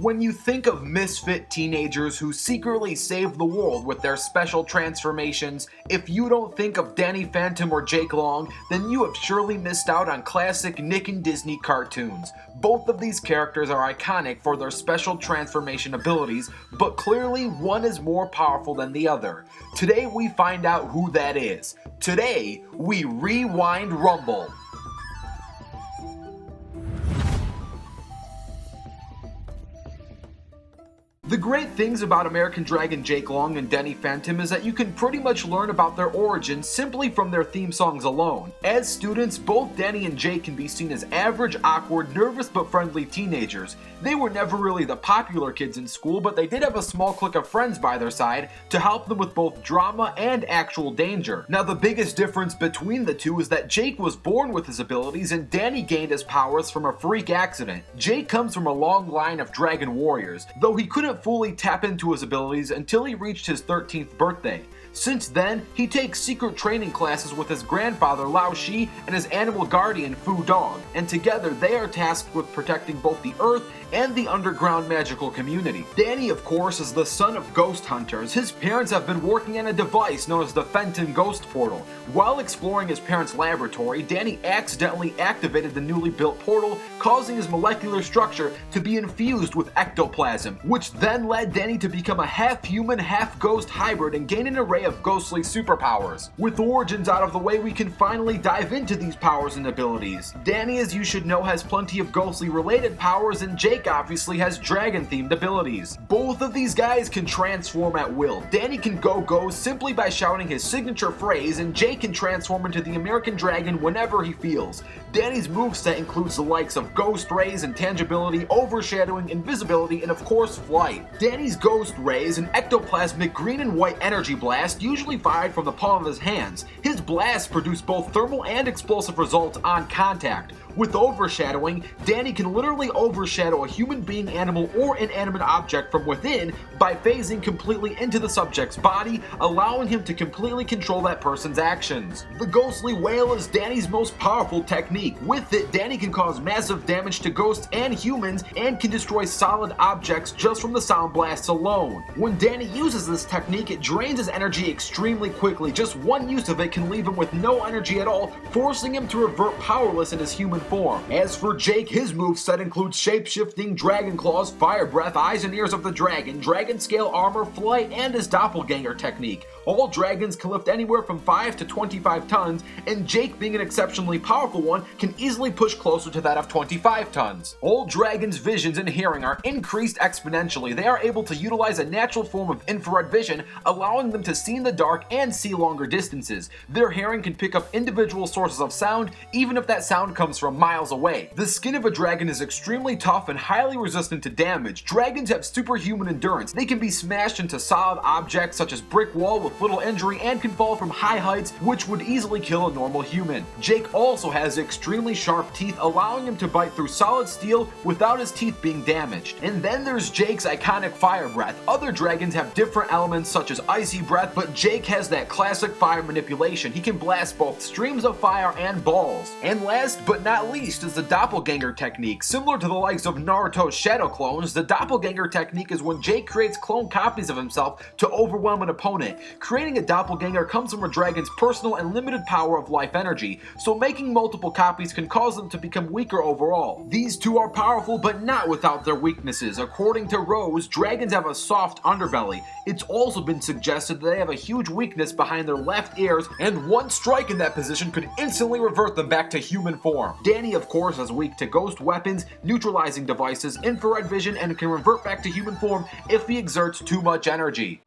When you think of misfit teenagers who secretly save the world with their special transformations, if you don't think of Danny Phantom or Jake Long, then you have surely missed out on classic Nick and Disney cartoons. Both of these characters are iconic for their special transformation abilities, but clearly one is more powerful than the other. Today we find out who that is. Today we rewind rumble. The great things about American Dragon Jake Long and Danny Phantom is that you can pretty much learn about their origins simply from their theme songs alone. As students, both Danny and Jake can be seen as average, awkward, nervous but friendly teenagers. They were never really the popular kids in school, but they did have a small clique of friends by their side to help them with both drama and actual danger. Now the biggest difference between the two is that Jake was born with his abilities and Danny gained his powers from a freak accident. Jake comes from a long line of dragon warriors, though he couldn't fully tap into his abilities until he reached his 13th birthday. Since then, he takes secret training classes with his grandfather Lao Shi and his animal guardian Fu Dog, and together they are tasked with protecting both the Earth and the underground magical community. Danny, of course, is the son of ghost hunters. His parents have been working on a device known as the Fenton ghost portal. While exploring his parents' laboratory, Danny accidentally activated the newly built portal, causing his molecular structure to be infused with ectoplasm, which then led Danny to become a half-human, half-ghost hybrid and gain an array of ghostly superpowers. With origins out of the way, we can finally dive into these powers and abilities. Danny, as you should know, has plenty of ghostly related powers, and Jake obviously has dragon-themed abilities. Both of these guys can transform at will. Danny can go ghost simply by shouting his signature phrase, and Jake can transform into the American Dragon whenever he feels. Danny's moveset includes the likes of Ghost Rays, Intangibility, Overshadowing, Invisibility, and of course Flight. Danny's Ghost Rays, an ectoplasmic green and white energy blast usually fired from the palm of his hands. His blasts produce both thermal and explosive results on contact. With Overshadowing, Danny can literally overshadow a human being, animal, or inanimate object from within by phasing completely into the subject's body, allowing him to completely control that person's actions. The Ghostly Wail is Danny's most powerful technique. With it, Danny can cause massive damage to ghosts and humans and can destroy solid objects just from the sound blasts alone. When Danny uses this technique, it drains his energy extremely quickly. Just one use of it can leave him with no energy at all, forcing him to revert powerless in his human form. As for Jake, his moveset includes shape-shifting, dragon claws, fire breath, eyes and ears of the dragon, dragon scale armor, flight, and his doppelganger technique. All dragons can lift anywhere from 5 to 25 tons, and Jake, being an exceptionally powerful one, can easily push closer to that of 25 tons. All dragons' visions and hearing are increased exponentially. They are able to utilize a natural form of infrared vision, allowing them to see in the dark and see longer distances. Their hearing can pick up individual sources of sound, even if that sound comes from miles away. The skin of a dragon is extremely tough and highly resistant to damage. Dragons have superhuman endurance. They can be smashed into solid objects such as brick wall with little injury and can fall from high heights, which would easily kill a normal human. Jake also has extremely sharp teeth, allowing him to bite through solid steel without his teeth being damaged. And then there's Jake's iconic fire breath. Other dragons have different elements such as icy breath, but Jake has that classic fire manipulation. He can blast both streams of fire and balls. And last but not least is the doppelganger technique. Similar to the likes of Naruto's shadow clones, the doppelganger technique is when Jake creates clone copies of himself to overwhelm an opponent. Creating a doppelganger comes from a dragon's personal and limited power of life energy, so making multiple copies can cause them to become weaker overall. These two are powerful, but not without their weaknesses. According to Rose, dragons have a soft underbelly. It's also been suggested that they have a huge weakness behind their left ears, and one strike in that position could instantly revert them back to human form. Danny, of course, is weak to ghost weapons, neutralizing devices, infrared vision, and can revert back to human form if he exerts too much energy.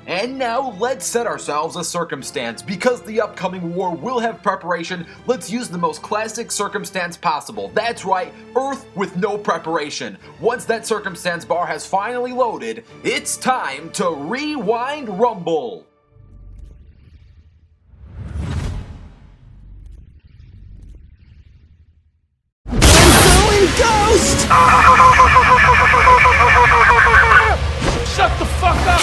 And now let's set ourselves a circumstance. Because the upcoming war will have preparation, let's use the most classic circumstance possible. That's right, Earth with no preparation. Once that circumstance bar has finally loaded, it's time to rewind rumble. Ghost! Shut the fuck up!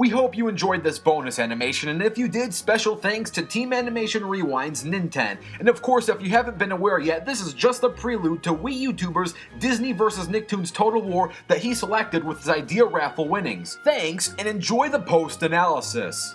We hope you enjoyed this bonus animation, and if you did, special thanks to Team Animation Rewind's Ninten. And of course, if you haven't been aware yet, this is just the prelude to Wii YouTuber's Disney vs. Nicktoons Total War that he selected with his idea raffle winnings. Thanks, and enjoy the post-analysis.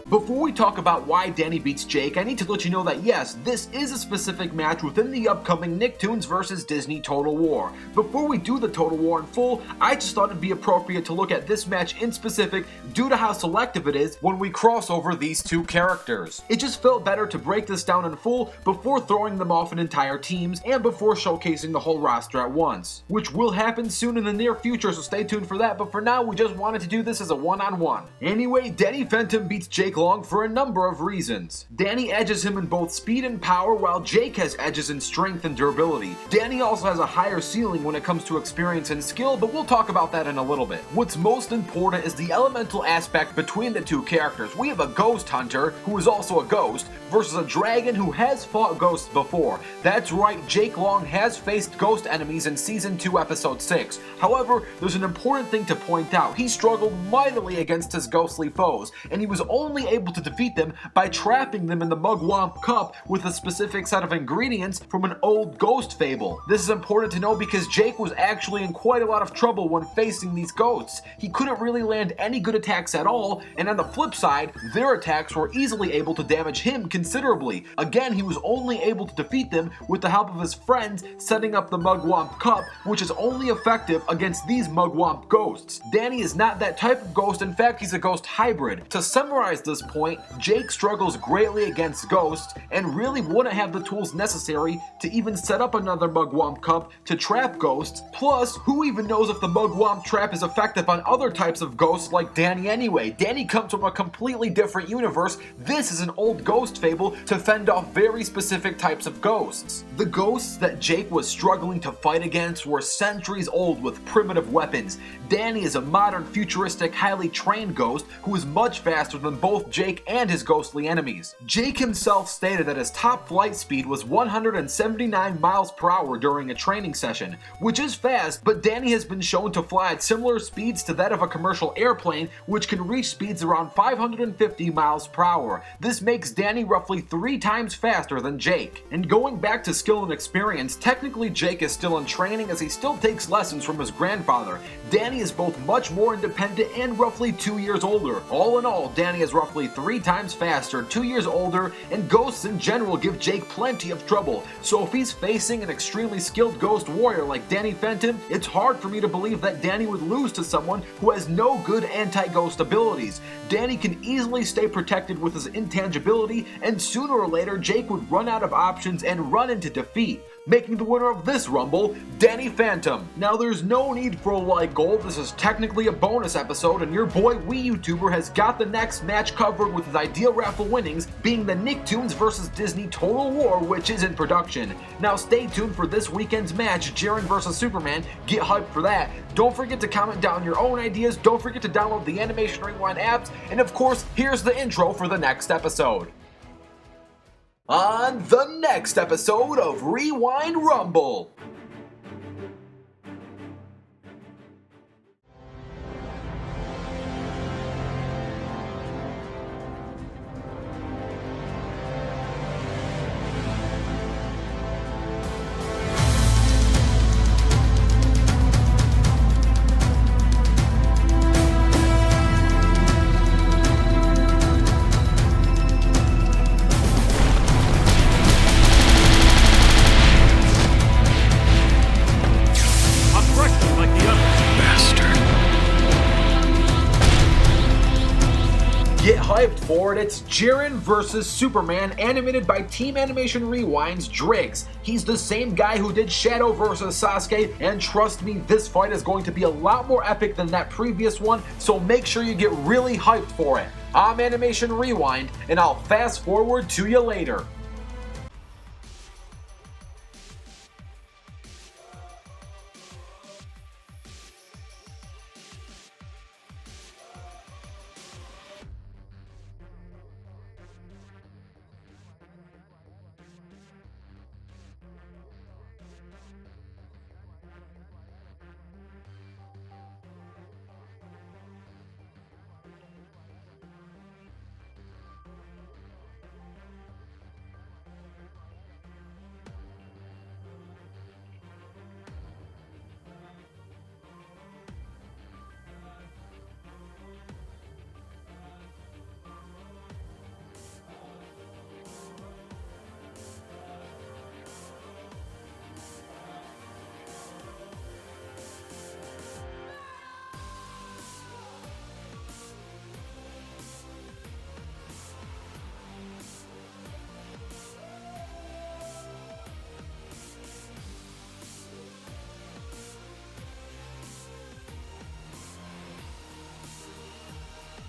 Before we talk about why Danny beats Jake, I need to let you know that yes, this is a specific match within the upcoming Nicktoons vs. Disney Total War. Before we do the Total War in full, I just thought it'd be appropriate to look at this match in specific due to how selective it is when we cross over these two characters. It just felt better to break this down in full before throwing them off in entire teams and before showcasing the whole roster at once, which will happen soon in the near future, so stay tuned for that, but for now we just wanted to do this as a one-on-one. Anyway, Danny Fenton beats Jake for a number of reasons. Danny edges him in both speed and power, while Jake has edges in strength and durability. Danny also has a higher ceiling when it comes to experience and skill, but we'll talk about that in a little bit. What's most important is the elemental aspect between the two characters. We have a ghost hunter, who is also a ghost, versus a dragon who has fought ghosts before. That's right, Jake Long has faced ghost enemies in Season 2, Episode 6. However, there's an important thing to point out. He struggled mightily against his ghostly foes, and he was only able to defeat them by trapping them in the Mugwump Cup with a specific set of ingredients from an old ghost fable. This is important to know because Jake was actually in quite a lot of trouble when facing these ghosts. He couldn't really land any good attacks at all, and on the flip side, their attacks were easily able to damage him considerably. Again, he was only able to defeat them with the help of his friends setting up the Mugwump Cup, which is only effective against these Mugwump ghosts. Danny is not that type of ghost, in fact he's a ghost hybrid. To summarize this point, Jake struggles greatly against ghosts and really wouldn't have the tools necessary to even set up another Mugwump Cup to trap ghosts. Plus, who even knows if the Mugwump trap is effective on other types of ghosts like Danny anyway? Danny comes from a completely different universe. This is an old ghost fable to fend off very specific types of ghosts. The ghosts that Jake was struggling to fight against were centuries old with primitive weapons. Danny is a modern, futuristic, highly trained ghost who is much faster than both Jake and his ghostly enemies. Jake himself stated that his top flight speed was 179 miles per hour during a training session, which is fast, but Danny has been shown to fly at similar speeds to that of a commercial airplane, which can reach speeds around 550 miles per hour. This makes Danny roughly 3 times faster than Jake. And going back to skill and experience, technically Jake is still in training as he still takes lessons from his grandfather. Danny is both much more independent and roughly 2 years older. All in all, Danny is roughly 3 times faster, 2 years older, and ghosts in general give Jake plenty of trouble. So if he's facing an extremely skilled ghost warrior like Danny Fenton, it's hard for me to believe that Danny would lose to someone who has no good anti-ghost abilities. Danny can easily stay protected with his intangibility, and sooner or later Jake would run out of options and run into defeat, making the winner of this Rumble, Danny Phantom. Now there's no need for a like goal, this is technically a bonus episode, and your boy Wii YouTuber has got the next match covered with his idea raffle winnings being the Nicktoons vs. Disney Total War, which is in production. Now stay tuned for this weekend's match, Jiren vs. Superman, get hyped for that. Don't forget to comment down your own ideas, don't forget to download the Animation Rewind apps, and of course, here's the intro for the next episode. On the next episode of Rewind Rumble. Get hyped for it, it's Jiren vs. Superman, animated by Team Animation Rewind's Driggs. He's the same guy who did Shadow vs. Sasuke, and trust me, this fight is going to be a lot more epic than that previous one, so make sure you get really hyped for it. I'm Animation Rewind, and I'll fast forward to you later.